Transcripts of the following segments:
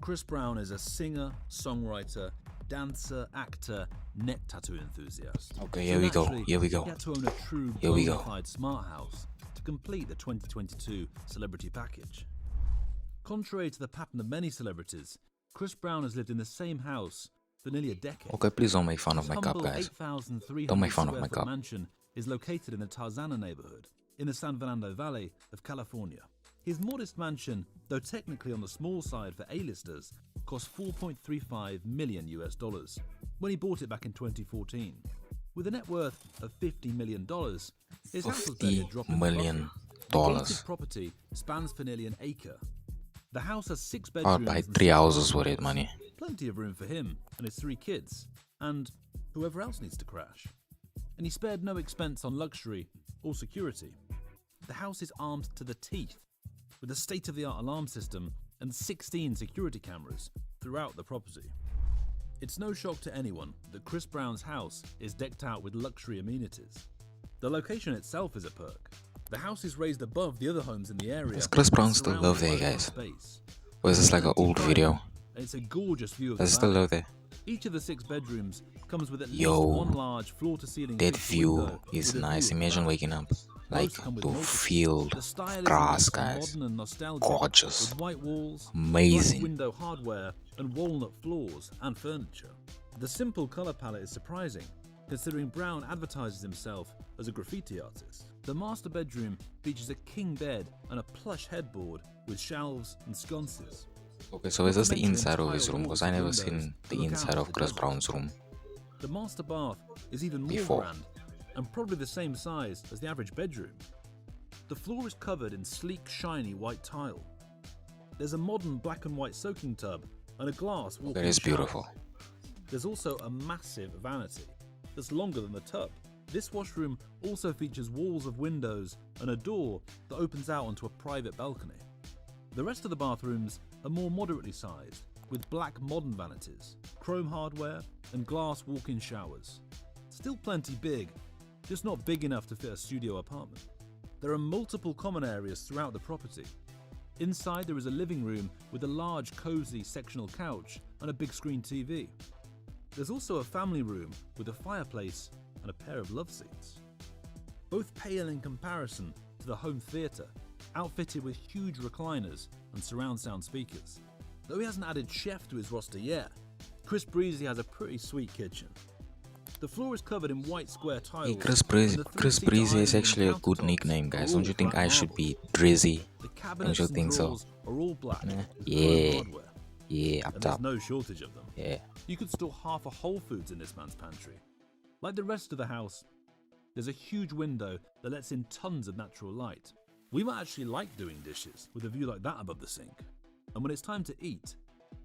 Chris Brown is a singer, songwriter, dancer, actor, neck tattoo enthusiast. Okay, here we go. Here we go. He had to own a true bona fide smart house to complete the 2022 celebrity package. Contrary to the pattern of many celebrities, Chris Brown has lived in the same house for nearly a decade. Okay, please don't make fun of my cup, guys. Don't make fun of my cup. Mansion is located in the Tarzana neighborhood in the San Fernando Valley of California. His modest mansion, though technically on the small side for A-listers, cost $4.35 million when he bought it back in 2014. With a net worth of $50 million, his house was barely a drop in the bucket. The gated property spans for nearly an acre. The house has 6 bedrooms. I'd buy 3 houses worth of money. Plenty of room for him and his 3 kids, and whoever else needs to crash. And he spared no expense on luxury or security. The house is armed to the teeth, with a state-of-the-art alarm system and 16 security cameras throughout the property. It's no shock to anyone that Chris Brown's house is decked out with luxury amenities. The location itself is a perk. The house is raised above the other homes in the area. Is Chris Brown still live there, guys? Or is this like an old video? It's a gorgeous view of Does he still live there? Each of the 6 bedrooms comes with at least one large floor-to-ceiling. That view is nice. Imagine waking up like to field, grass, guys. Gorgeous, with white walls, amazing. Window hardware, and walnut floors and furniture. The simple color palette is surprising, considering Brown advertises himself as a graffiti artist. The master bedroom features a king bed and a plush headboard with shelves and sconces. Okay, so is this the inside of his room? Because I never seen the inside of Chris Brown's room. The master bath is even more grand and probably the same size as the average bedroom. The floor is covered in sleek, shiny white tile. There's a modern black and white soaking tub and a glass walk-in shower. That is beautiful. There's also a massive vanity that's longer than the tub. This washroom also features walls of windows and a door that opens out onto a private balcony. The rest of the bathrooms are more moderately sized, with black modern vanities, chrome hardware, and glass walk-in showers. Still plenty big, just not big enough to fit a studio apartment. There are multiple common areas throughout the property. Inside there is a living room with a large, cozy sectional couch and a big screen TV. There's also a family room with a fireplace and a pair of love seats. Both pale in comparison to the home theatre, outfitted with huge recliners and surround sound speakers. Though he hasn't added chef to his roster yet, Chris Breezy has a pretty sweet kitchen. The floor is covered in white square tiles. Hey, Chris Breezy is actually a good nickname, guys. Don't you think I should be Drizzy? Don't you think so? Are all black. Yeah. Yeah, up top. There's no shortage of them. Yeah. You could store half a Whole Foods in this man's pantry. Like the rest of the house, there's a huge window that lets in tons of natural light. We might actually like doing dishes with a view like that above the sink. And when it's time to eat,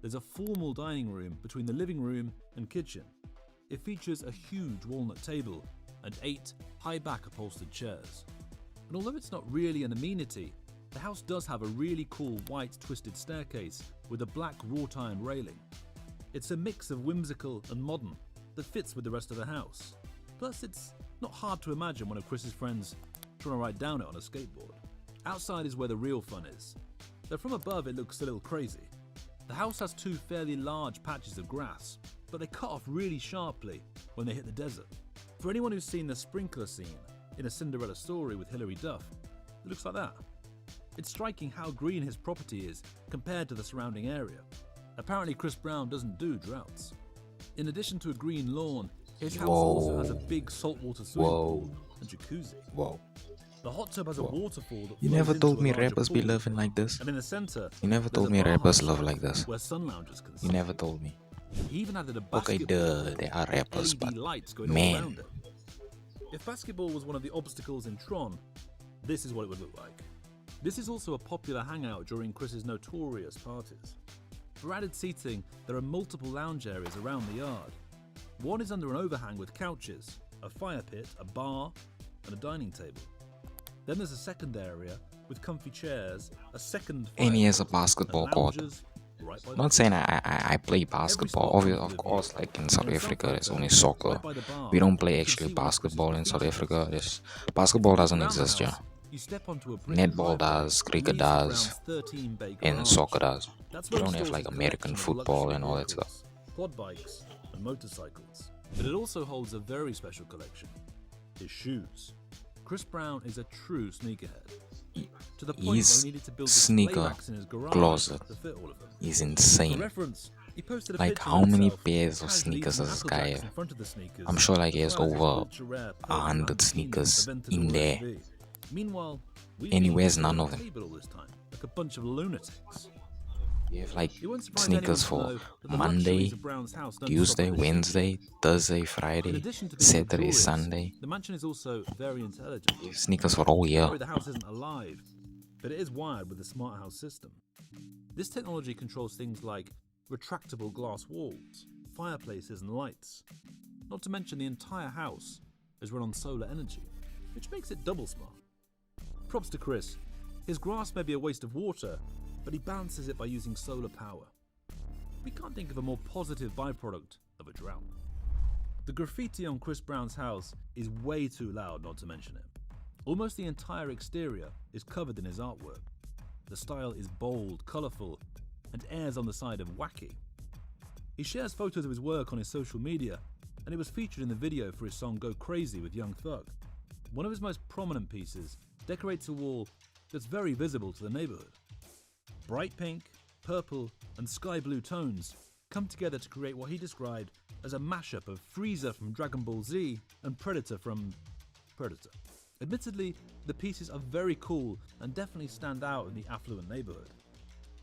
there's a formal dining room between the living room and kitchen. It features a huge walnut table and 8 high-back upholstered chairs. And although it's not really an amenity, the house does have a really cool white twisted staircase with a black wrought iron railing. It's a mix of whimsical and modern that fits with the rest of the house. Plus, it's not hard to imagine one of Chris's friends trying to ride down it on a skateboard. Outside is where the real fun is. Though from above it looks a little crazy. The house has 2 fairly large patches of grass, but they cut off really sharply when they hit the desert. For anyone who's seen the sprinkler scene in A Cinderella Story with Hilary Duff, it looks like that. It's striking how green his property is compared to the surrounding area. Apparently Chris Brown doesn't do droughts. In addition to a green lawn, his house also has a big saltwater swimming pool and jacuzzi. Whoa. The hot tub has a waterfall that You never told me rappers be loving like this. And in the center, you never told me rappers love like this. Where sun loungers can you never told me. He even added a okay, they are rappers, but man. If basketball was one of the obstacles in Tron, this is what it would look like. This is also a popular hangout during Chris's notorious parties. For added seating, there are multiple lounge areas around the yard. One is under an overhang with couches, a fire pit, a bar, and a dining table. Then there's a second area with comfy chairs, a second and he has a basketball court. Right Not saying I play basketball. Obviously, of course, like in South Africa, there's only soccer. We don't play actually basketball in South Africa. Basketball doesn't exist, yeah. You step onto a brick Netball driveway does, that cricket leads to does, Brown's 13-bay and garage. soccer does. That's You where he don't have stores like his American collection of football luxury and all that stuff. vehicles, quad bikes, and motorcycles. But it also holds a very special collection: his shoes. Chris Brown is a true sneakerhead, to the point where His he needed to build display sneaker racks in his garage closet to fit all of them. is For insane. reference, he posted a Like, picture how of many himself pairs of casually sneakers eating does this Apple guy Jacks have? in front of the sneakers, I'm sure like he has as well as his over ultra-rare purple 100 Lamborghini sneakers Aventador in there. SUV. Meanwhile, we've And he been wears sitting none at of the them. table all this time, like a bunch of lunatics. You have like It won't surprise sneakers anyone to for know that the Monday, luxuries of Brown's house don't stop Tuesday, at the shoes. Wednesday, Thursday, In Friday, addition to being Saturday, luxurious, Sunday. the mansion is also very intelligent. You have sneakers for all year. Sorry, the house isn't alive, but it is wired with a smart house system. This technology controls things like retractable glass walls, fireplaces, and lights. Not to mention the entire house is run on solar energy, which makes it double smart. Props to Chris. His grass may be a waste of water, but he balances it by using solar power. We can't think of a more positive byproduct of a drought. The graffiti on Chris Brown's house is way too loud not to mention it. Almost the entire exterior is covered in his artwork. The style is bold, colourful, and airs on the side of wacky. He shares photos of his work on his social media, and it was featured in the video for his song Go Crazy with Young Thug. One of his most prominent pieces decorates a wall that's very visible to the neighbourhood. Bright pink, purple, and sky blue tones come together to create what he described as a mashup of Frieza from Dragon Ball Z and Predator from Predator. Admittedly, the pieces are very cool and definitely stand out in the affluent neighbourhood.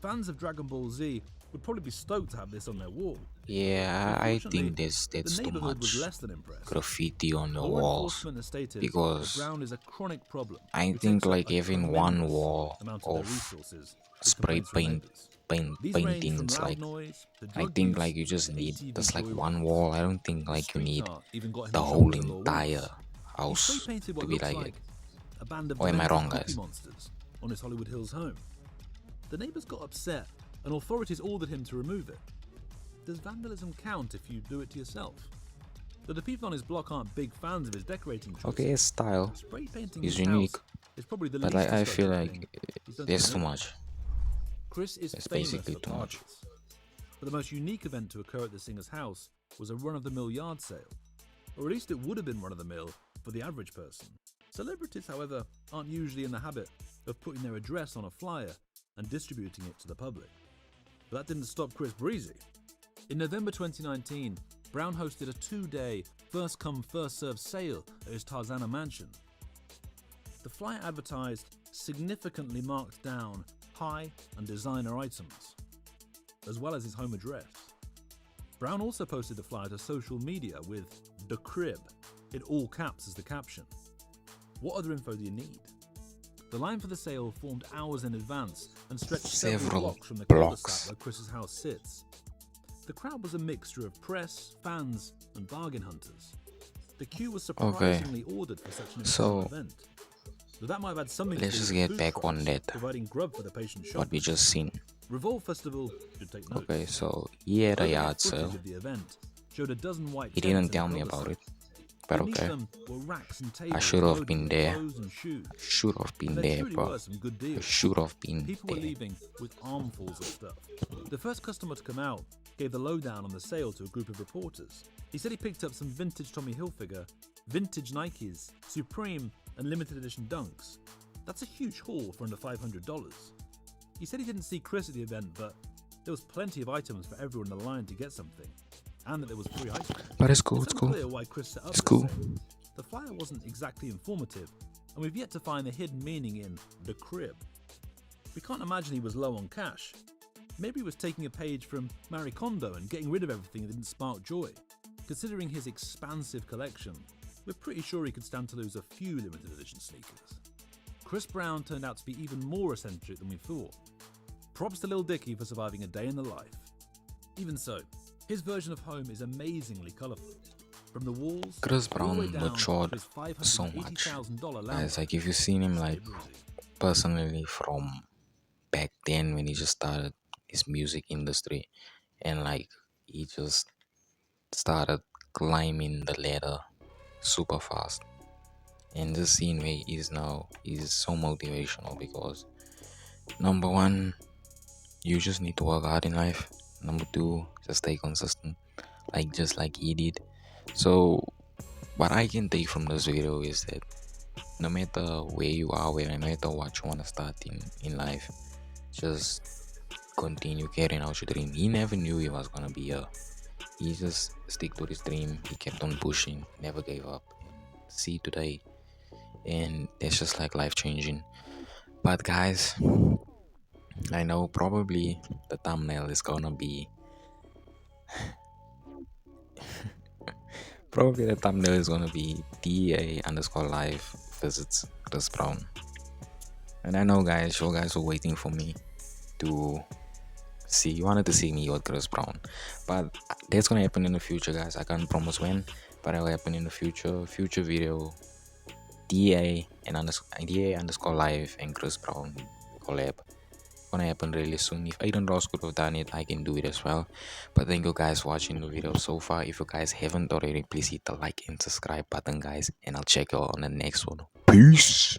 Fans of Dragon Ball Z would probably be stoked to have this on their wall. Yeah, I Unfortunately, think that's the too neighbourhood was much less than impressed. graffiti on the Law walls. enforcement has stated Because that Brown is a chronic problem. I who think takes up like a having one tremendous wall amount of their of resources with spray complaints from neighbours. These range from paintings, loud like noise to I drug think use like you just to need ATV just like joyrides. one wall. I don't think like you Street need art even got him the in trouble whole with the law entire once. He spray house painted to what be looks like like it. a band of Or am I demented wrong, cookie guys? monsters on his Hollywood Hills home. The neighbours got upset and authorities ordered him to remove it. Does vandalism count if you do it to yourself? Though the people on his block aren't big fans of his decorating choices, Okay, his style spray painting is his unique, house is probably the but least like I feel destructive like thing he's done to there's the too neighbourhood. much. Chris is That's famous basically for too much. parties, but the most unique event to occur at the singer's house was a run-of-the-mill yard sale, or at least it would have been run-of-the-mill for the average person. Celebrities, however, aren't usually in the habit of putting their address on a flyer and distributing it to the public. But that didn't stop Chris Breezy. In November 2019, Brown hosted a 2-day first-come, first-served sale at his Tarzana mansion. The flyer advertised significantly marked down high and designer items, as well as his home address. Brown also posted the flyer to social media with "The Crib" in all caps as the caption. What other info do you need? The line for the sale formed hours in advance and stretched several blocks from the cul-de-sac where Chris's house sits. The crowd was a mixture of press, fans, and bargain hunters. The queue was surprisingly ordered for such an important event. Though that might have had something Let's to do just with get food back on trucks that, providing grub for the patient shop. what we just seen. Revolve Festival should take note. Okay, so he had a yard Footage sale. of the event showed a dozen white He tents didn't in tell the me cul-de-sac. about it, but Beneath okay. them were racks and I tables should have loaded been with there. clothes and shoes. Should have been And there there, truly bro. were some good I deals. should have been People were there. leaving with armfuls of stuff. The first customer to come out gave the lowdown on the sale to a group of reporters. He said he picked up some vintage Tommy Hilfiger, vintage Nikes, Supreme, and limited edition Dunks. That's a huge haul for under $500. He said he didn't see Chris at the event, but there was plenty of items for everyone in the line to get something, and that there was free ice cream. But it's cool, it's cool. unclear why Chris set up It's the cool. sale. The flyer wasn't exactly informative, and we've yet to find the hidden meaning in "The Crib." We can't imagine he was low on cash. Maybe he was taking a page from Marie Kondo and getting rid of everything that didn't spark joy. Considering his expansive collection, we're pretty sure he could stand to lose a few limited edition sneakers. Chris Brown turned out to be even more eccentric than we thought. Props to Lil Dicky for surviving a day in the life. Even so, his version of home is amazingly colourful. From the walls, Chris all the way Brown down matured to his so much. $580,000 Guys, Lambo. like if you've seen him like personally from back then when he just started his music industry, and like he just started climbing the ladder super fast, And this scene where he is now is so motivational because number one, you just need to work hard in life. Number two, just stay consistent, like just like he did. So what I can take from this video is that no matter where you are, no matter what you want to start in life, just continue carrying out your dream. He never knew he was gonna be here. He just stick to his dream. He kept on pushing, never gave up. And see today, and it's just like life changing. But guys, I know probably the thumbnail is gonna be probably the thumbnail is gonna be DA underscore live visits Chris Brown. And I know guys, you guys were waiting for me to see, you wanted to see me with Chris Brown. But that's gonna happen in the future, guys. I can't promise when, but it'll happen in the future video. DA underscore live and Chris Brown collab gonna happen really soon. If Aiden Ross could have done it, I can do it as well. But thank you guys for watching the video so far. If you guys haven't already, please hit the like and subscribe button, guys, and I'll check you on the next one. Peace.